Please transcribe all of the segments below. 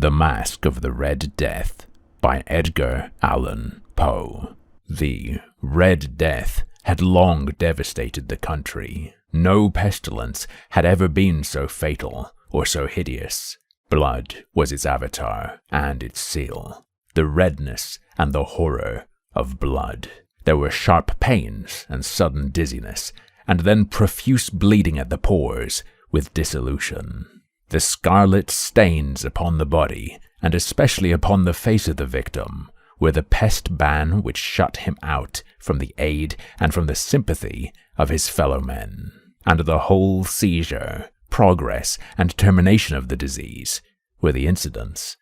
The Masque of the Red Death by Edgar Allan Poe. The Red Death had long devastated the country. No pestilence had ever been so fatal or so hideous. Blood was its avatar and its seal. The redness and the horror of blood. There were sharp pains and sudden dizziness, and then profuse bleeding at the pores with dissolution. The scarlet stains upon the body, and especially upon the face of the victim, were the pest ban which shut him out from the aid and from the sympathy of his fellow men. And the whole seizure, progress, and termination of the disease were the incidents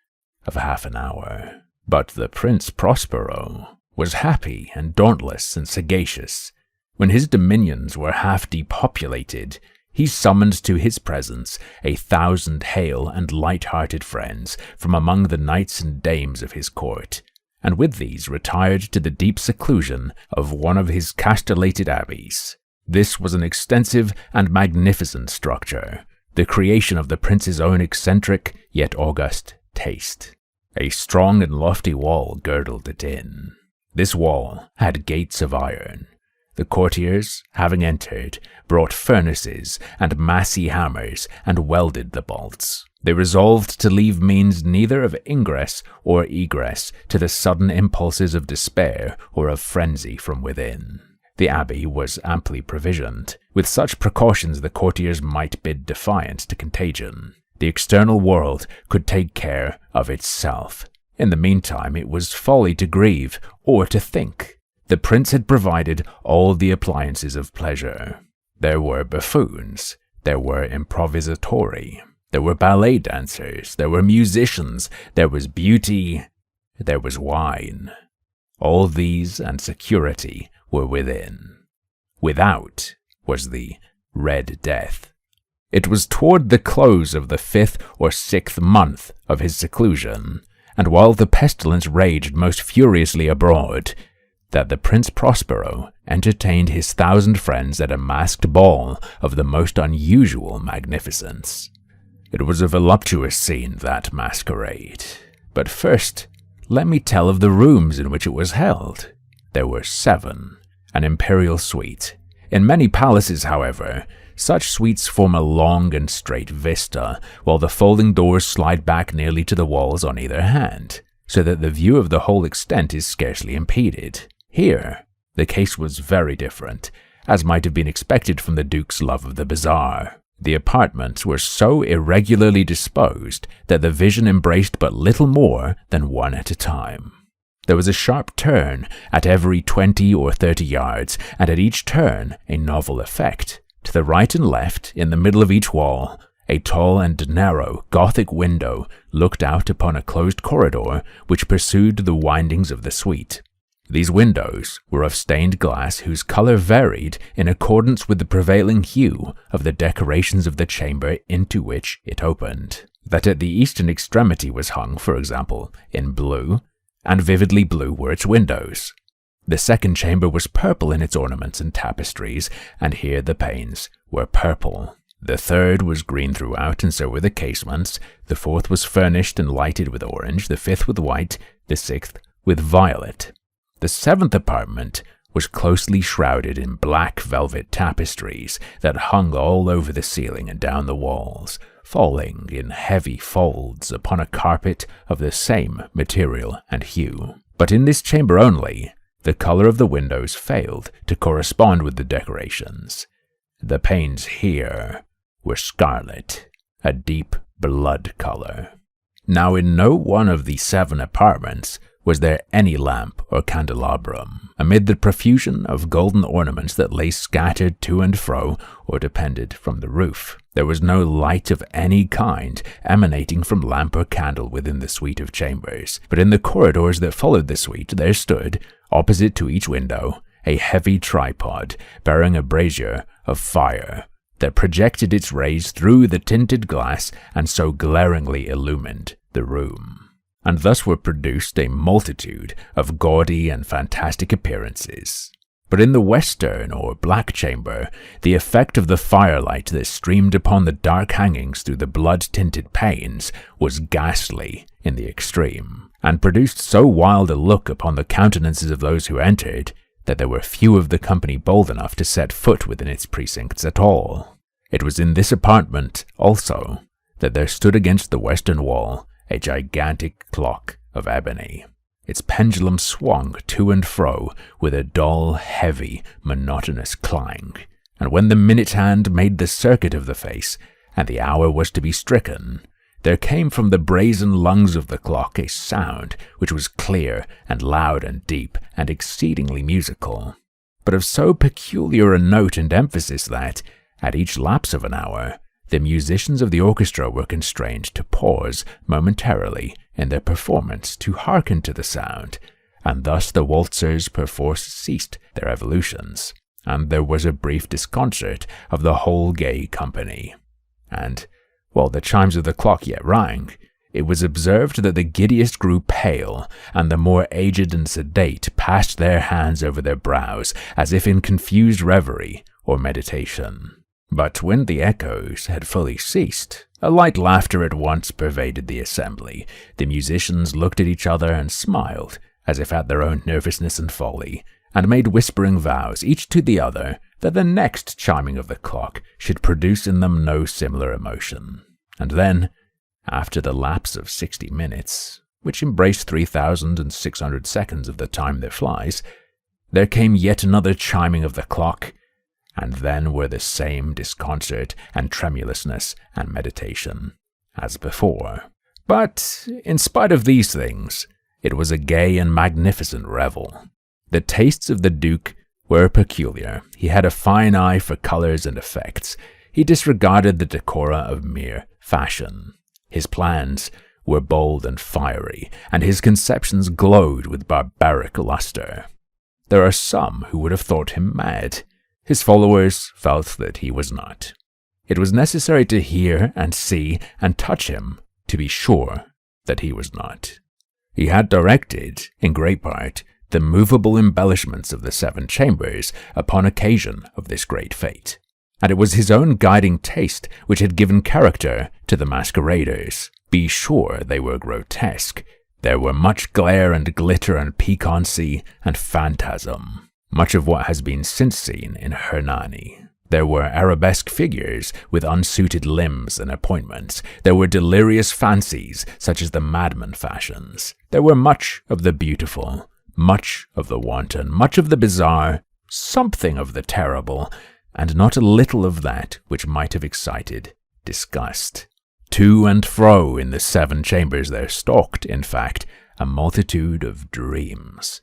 of half an hour. But the Prince Prospero was happy and dauntless and sagacious. When his dominions were half depopulated, he summoned to his presence 1,000 hale and light-hearted friends from among the knights and dames of his court, and with these retired to the deep seclusion of one of his castellated abbeys. This was an extensive and magnificent structure, the creation of the prince's own eccentric yet august taste. A strong and lofty wall girdled it in. This wall had gates of iron. The courtiers, having entered, brought furnaces and massy hammers and welded the bolts. They resolved to leave means neither of ingress or egress to the sudden impulses of despair or of frenzy from within. The abbey was amply provisioned. With such precautions the courtiers might bid defiance to contagion. The external world could take care of itself. In the meantime, it was folly to grieve or to think. The prince had provided all the appliances of pleasure. There were buffoons, there were improvisatori, there were ballet dancers, there were musicians, there was beauty, there was wine. All these and security were within. Without was the Red Death. It was toward the close of the 5th or 6th month of his seclusion, and while the pestilence raged most furiously abroad, that the Prince Prospero entertained his 1,000 friends at a masked ball of the most unusual magnificence. It was a voluptuous scene, that masquerade. But first, let me tell of the rooms in which it was held. There were 7, an imperial suite. In many palaces, however, such suites form a long and straight vista, while the folding doors slide back nearly to the walls on either hand, so that the view of the whole extent is scarcely impeded. Here, the case was very different, as might have been expected from the Duke's love of the bizarre. The apartments were so irregularly disposed that the vision embraced but little more than one at a time. There was a sharp turn at every 20 or 30 yards, and at each turn a novel effect. To the right and left, in the middle of each wall, a tall and narrow Gothic window looked out upon a closed corridor which pursued the windings of the suite. These windows were of stained glass whose color varied in accordance with the prevailing hue of the decorations of the chamber into which it opened. That at the eastern extremity was hung, for example, in blue, and vividly blue were its windows. The second chamber was purple in its ornaments and tapestries, and here the panes were purple. The third was green throughout, and so were the casements. The fourth was furnished and lighted with orange, the 5th with white, the 6th with violet. The 7th apartment was closely shrouded in black velvet tapestries that hung all over the ceiling and down the walls, falling in heavy folds upon a carpet of the same material and hue. But in this chamber only, the color of the windows failed to correspond with the decorations. The panes here were scarlet, a deep blood color. Now in no one of the 7 apartments was there any lamp or candelabrum. Amid the profusion of golden ornaments that lay scattered to and fro or depended from the roof, there was no light of any kind emanating from lamp or candle within the suite of chambers. But in the corridors that followed the suite there stood, opposite to each window, a heavy tripod bearing a brazier of fire that projected its rays through the tinted glass and so glaringly illumined the room. And thus were produced a multitude of gaudy and fantastic appearances. But in the western or black chamber, the effect of the firelight that streamed upon the dark hangings through the blood-tinted panes was ghastly in the extreme, and produced so wild a look upon the countenances of those who entered that there were few of the company bold enough to set foot within its precincts at all. It was in this apartment, also, that there stood against the western wall a gigantic clock of ebony. Its pendulum swung to and fro with a dull, heavy, monotonous clang, and when the minute hand made the circuit of the face, and the hour was to be stricken, there came from the brazen lungs of the clock a sound which was clear and loud and deep and exceedingly musical, but of so peculiar a note and emphasis that, at each lapse of an hour, the musicians of the orchestra were constrained to pause momentarily in their performance to hearken to the sound, and thus the waltzers perforce ceased their evolutions, and there was a brief disconcert of the whole gay company. And, while the chimes of the clock yet rang, it was observed that the giddiest grew pale, and the more aged and sedate passed their hands over their brows, as if in confused reverie or meditation. But when the echoes had fully ceased, a light laughter at once pervaded the assembly. The musicians looked at each other and smiled, as if at their own nervousness and folly, and made whispering vows, each to the other, that the next chiming of the clock should produce in them no similar emotion. And then, after the lapse of 60 minutes, which embraced 3,600 seconds of the time that flies, there came yet another chiming of the clock, and then were the same disconcert and tremulousness and meditation as before. But, in spite of these things, it was a gay and magnificent revel. The tastes of the Duke were peculiar. He had a fine eye for colors and effects. He disregarded the decora of mere fashion. His plans were bold and fiery, and his conceptions glowed with barbaric luster. There are some who would have thought him mad. His followers felt that he was not. It was necessary to hear and see and touch him to be sure that he was not. He had directed, in great part, the movable embellishments of the 7 chambers upon occasion of this great fete, and it was his own guiding taste which had given character to the masqueraders. Be sure they were grotesque. There were much glare and glitter and piquancy and phantasm. Much of what has been since seen in Hernani. There were arabesque figures with unsuited limbs and appointments. There were delirious fancies, such as the madman fashions. There were much of the beautiful, much of the wanton, much of the bizarre, something of the terrible, and not a little of that which might have excited disgust. To and fro in the 7 chambers there stalked, in fact, a multitude of dreams,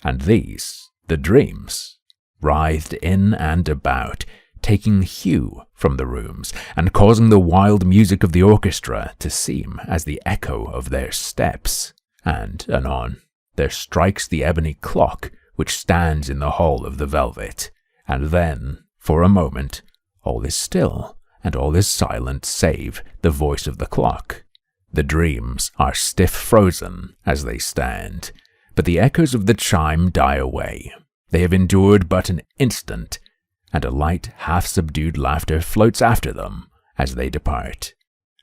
and these, the dreams, writhed in and about, taking hue from the rooms, and causing the wild music of the orchestra to seem as the echo of their steps. And, anon, there strikes the ebony clock which stands in the hall of the velvet, and then, for a moment, all is still, and all is silent save the voice of the clock. The dreams are stiff frozen as they stand, but the echoes of the chime die away. They have endured but an instant, and a light, half-subdued laughter floats after them as they depart.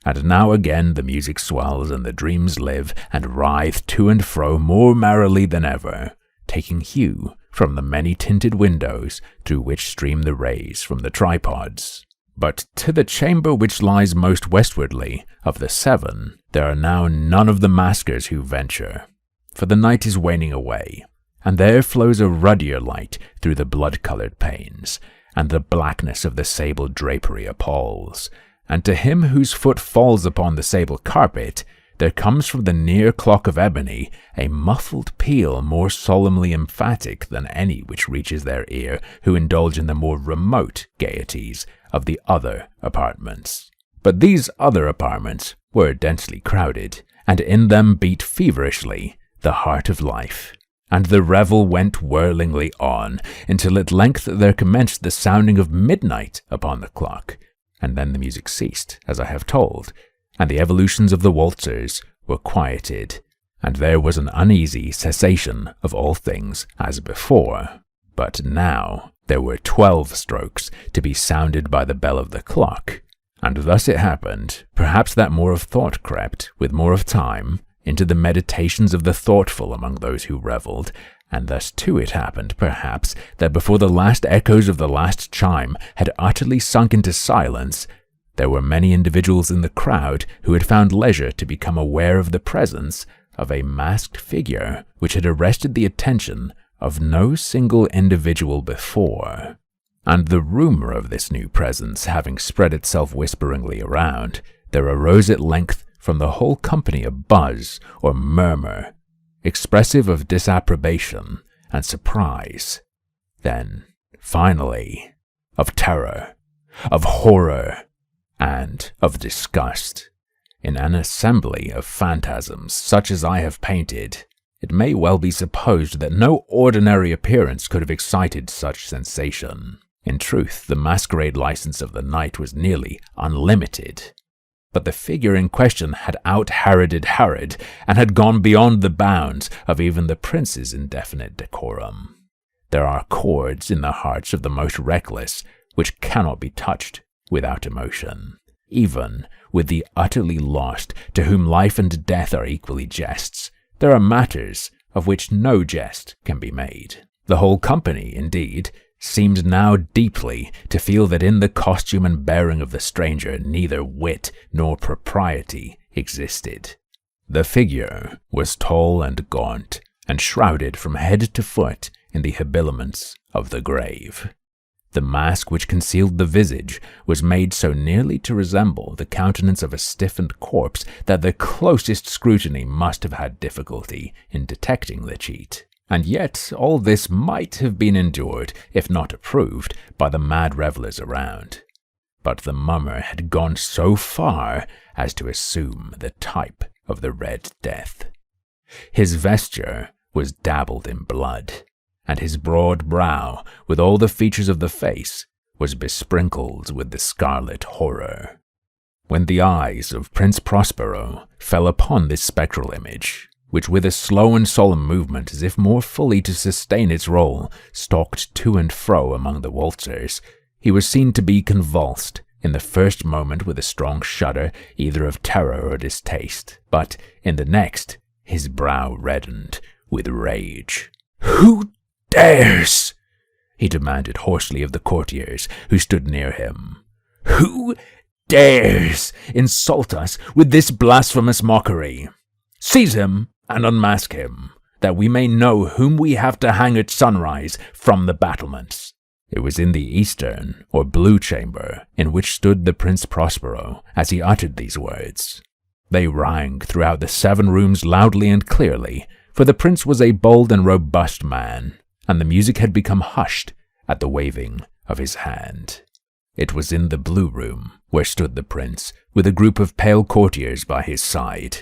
And now again the music swells, and the dreams live and writhe to and fro more merrily than ever, taking hue from the many-tinted windows through which stream the rays from the tripods. But to the chamber which lies most westwardly of the 7, there are now none of the maskers who venture, for the night is waning away, and there flows a ruddier light through the blood-colored panes, and the blackness of the sable drapery appalls, and to him whose foot falls upon the sable carpet, there comes from the near clock of ebony a muffled peal more solemnly emphatic than any which reaches their ear who indulge in the more remote gaieties of the other apartments. But these other apartments were densely crowded, and in them beat feverishly the heart of life, and the revel went whirlingly on, until at length there commenced the sounding of midnight upon the clock, and then the music ceased, as I have told, and the evolutions of the waltzers were quieted, and there was an uneasy cessation of all things as before. But now there were 12 strokes to be sounded by the bell of the clock, and thus it happened, perhaps that more of thought crept, with more of time, into the meditations of the thoughtful among those who revelled, and thus too it happened, perhaps, that before the last echoes of the last chime had utterly sunk into silence, there were many individuals in the crowd who had found leisure to become aware of the presence of a masked figure which had arrested the attention of no single individual before. And the rumor of this new presence having spread itself whisperingly around, there arose at length from the whole company a buzz or murmur, expressive of disapprobation and surprise, then, finally, of terror, of horror, and of disgust. In an assembly of phantasms such as I have painted, it may well be supposed that no ordinary appearance could have excited such sensation. In truth, the masquerade license of the night was nearly unlimited. But the figure in question had out-Heroded Herod, and had gone beyond the bounds of even the prince's indefinite decorum. There are chords in the hearts of the most reckless which cannot be touched without emotion, even with the utterly lost, to whom life and death are equally jests. There are matters of which no jest can be made. The whole company, indeed, seemed now deeply to feel that in the costume and bearing of the stranger neither wit nor propriety existed. The figure was tall and gaunt, and shrouded from head to foot in the habiliments of the grave. The mask which concealed the visage was made so nearly to resemble the countenance of a stiffened corpse that the closest scrutiny must have had difficulty in detecting the cheat. And yet all this might have been endured, if not approved, by the mad revellers around. But the mummer had gone so far as to assume the type of the Red Death. His vesture was dabbled in blood, and his broad brow, with all the features of the face, was besprinkled with the scarlet horror. When the eyes of Prince Prospero fell upon this spectral image, which with a slow and solemn movement, as if more fully to sustain its role, stalked to and fro among the waltzers, he was seen to be convulsed, in the first moment with a strong shudder, either of terror or distaste, but in the next his brow reddened with rage. "Who dares?" he demanded hoarsely of the courtiers who stood near him. "Who dares insult us with this blasphemous mockery? Seize him and unmask him, that we may know whom we have to hang at sunrise from the battlements." It was in the eastern, or blue chamber, in which stood the Prince Prospero as he uttered these words. They rang throughout the 7 rooms loudly and clearly, for the prince was a bold and robust man, and the music had become hushed at the waving of his hand. It was in the blue room where stood the prince, with a group of pale courtiers by his side.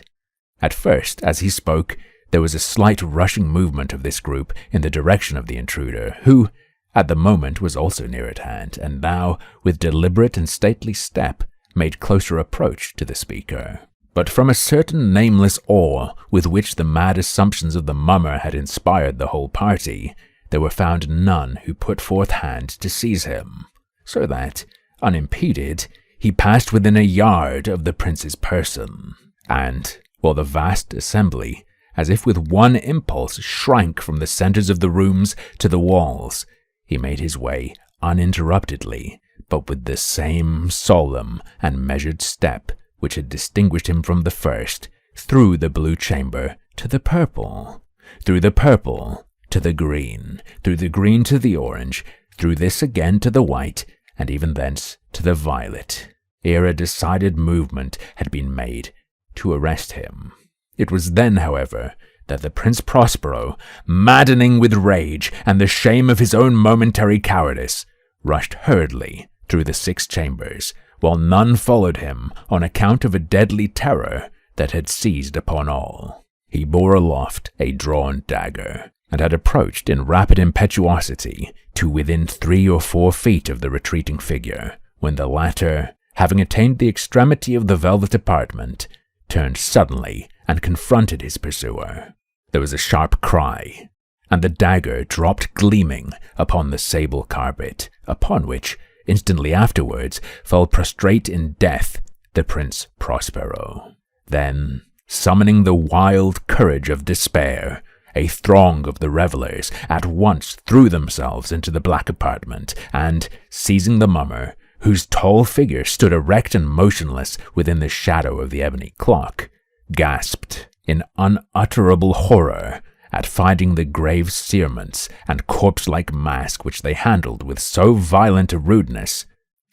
At first, as he spoke, there was a slight rushing movement of this group in the direction of the intruder, who, at the moment, was also near at hand, and now, with deliberate and stately step, made closer approach to the speaker. But from a certain nameless awe with which the mad assumptions of the mummer had inspired the whole party, there were found none who put forth hand to seize him, so that, unimpeded, he passed within a yard of the prince's person, and, while the vast assembly, as if with one impulse, shrank from the centers of the rooms to the walls, he made his way uninterruptedly, but with the same solemn and measured step which had distinguished him from the first, through the blue chamber to the purple, through the purple to the green, through the green to the orange, through this again to the white, and even thence to the violet, ere a decided movement had been made to arrest him. It was then, however, that the Prince Prospero, maddening with rage and the shame of his own momentary cowardice, rushed hurriedly through the 6 chambers, while none followed him on account of a deadly terror that had seized upon all. He bore aloft a drawn dagger, and had approached in rapid impetuosity to within 3 or 4 feet of the retreating figure, when the latter, having attained the extremity of the velvet apartment, turned suddenly and confronted his pursuer. There was a sharp cry, and the dagger dropped gleaming upon the sable carpet, upon which, instantly afterwards, fell prostrate in death the Prince Prospero. Then, summoning the wild courage of despair, a throng of the revelers at once threw themselves into the black apartment, and, seizing the mummer, whose tall figure stood erect and motionless within the shadow of the ebony clock, gasped in unutterable horror at finding the grave cerements and corpse-like mask which they handled with so violent a rudeness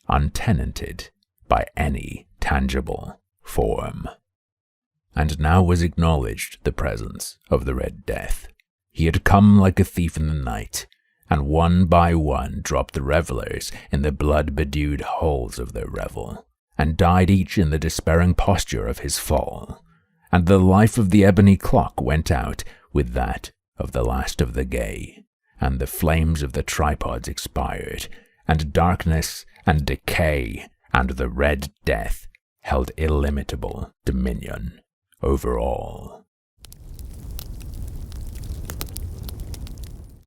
untenanted by any tangible form. And now was acknowledged the presence of the Red Death. He had come like a thief in the night, and one by one dropped the revelers in the blood-bedewed holes of their revel, and died each in the despairing posture of his fall. And the life of the ebony clock went out with that of the last of the gay, and the flames of the tripods expired, and darkness and decay and the Red Death held illimitable dominion over all.